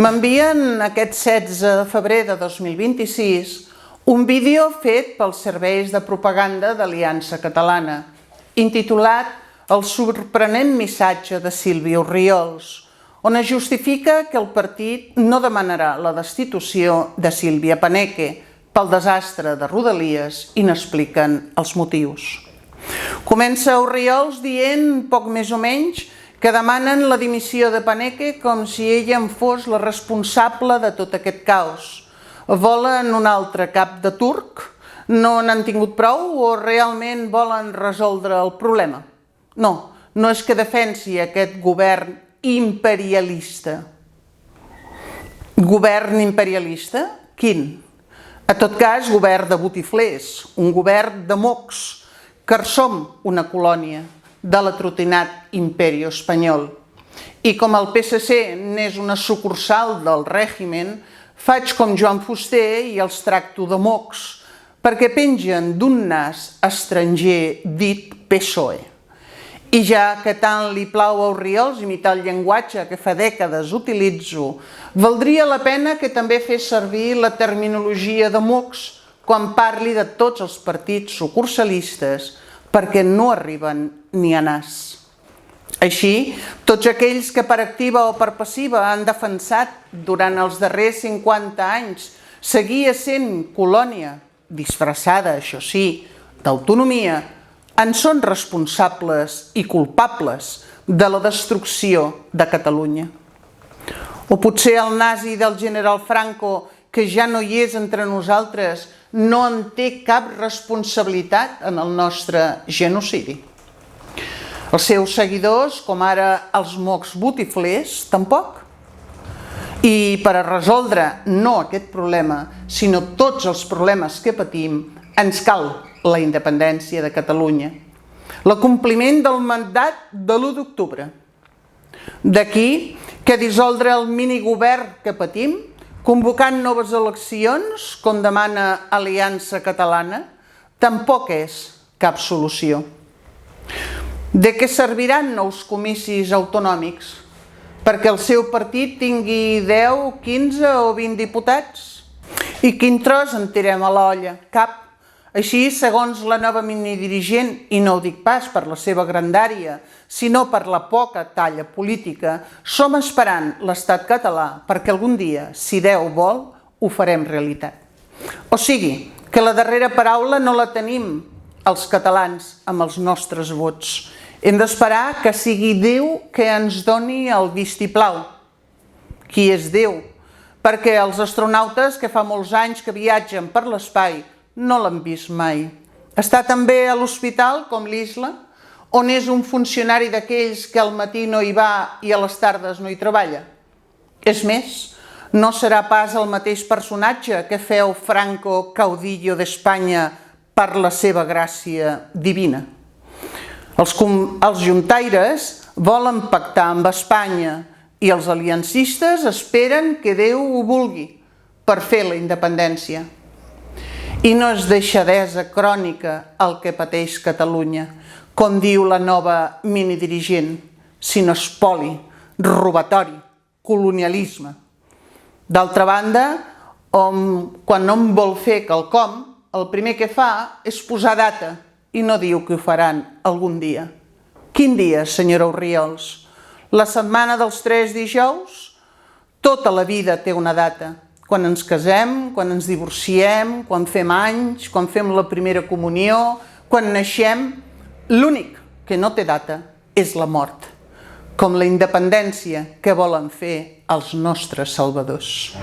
M'envien aquest 16 de febrer de 2026 un vídeo fet pels serveis de propaganda d'Aliança Catalana, intitulat El sorprenent missatge de Sílvia Orriols, on es justifica que el partit no demanarà la destitució de Sílvia Paneque pel desastre de Rodalies i n'expliquen els motius. Comença Orriols dient, poc més o menys, que demanen la dimissió de Paneque com si ella en fos la responsable de tot aquest caos. Volen un altre cap de turc? No n'han tingut prou o realment volen resoldre el problema? No, no és que defensi aquest govern imperialista. Govern imperialista? Quin? En tot cas, govern de botiflers, un govern de mocs, que som una colònia de l'atrotinat imperi espanyol. I com el PSC n'és una sucursal del règim, faig com Joan Fuster i els tracto de mocs, perquè pengen d'un nas estranger dit PSOE. I ja que tant li plau a Orriols imitar el llenguatge que fa dècades utilitzo, valdria la pena que també fes servir la terminologia de mocs quan parli de tots els partits sucursalistes, perquè no arriben ni a nas. Així, tots aquells que per activa o per passiva han defensat durant els darrers 50 anys seguir essent colònia, disfressada, això sí, d'autonomia, en són responsables i culpables de la destrucció de Catalunya. O potser el nazi del general Franco, que ja no hi és entre nosaltres, no en té cap responsabilitat en el nostre genocidi. Els seus seguidors, com ara els mocs botiflers, tampoc. I per a resoldre no aquest problema, sinó tots els problemes que patim, ens cal la independència de Catalunya. L'acompliment del mandat de l'1 d'octubre. D'aquí que dissoldre el minigovern que patim, convocant noves eleccions, com demana Aliança Catalana, tampoc és cap solució. De què serviran nous comicis autonòmics? Perquè el seu partit tingui 10, 15 o 20 diputats? I quin tros en tirem a l'olla? Cap. Així, segons la nova minidirigent, i no ho dic pas per la seva grandària, sinó per la poca talla política, som esperant l'estat català perquè algun dia, si Déu vol, ho farem realitat. O sigui, que la darrera paraula no la tenim els catalans amb els nostres vots. Hem d'esperar que sigui Déu que ens doni el vistiplau. Qui és Déu? Perquè els astronautes que fa molts anys que viatgen per l'espai no l'han vist mai. Està també a l'hospital, com l'Isla, on és un funcionari d'aquells que al matí no hi va i a les tardes no hi treballa. És més, no serà pas el mateix personatge que feu Franco caudillo d'Espanya per la seva gràcia divina. Els juntaires volen pactar amb Espanya i els aliancistes esperen que Déu ho vulgui per fer la independència. I no és deixadesa crònica el que pateix Catalunya, com diu la nova minidirigent, sinó espoli, robatori, colonialisme. D'altra banda, quan no en vol fer quelcom, el primer que fa és posar data i no diu que ho faran algun dia. Quin dia, senyora Orriols? La setmana dels 3 dijous? Tota la vida té una data. Quan ens casem, quan ens divorciem, quan fem anys, quan fem la primera comunió, quan naixem, l'únic que no té data és la mort, com la independència que volen fer els nostres salvadors.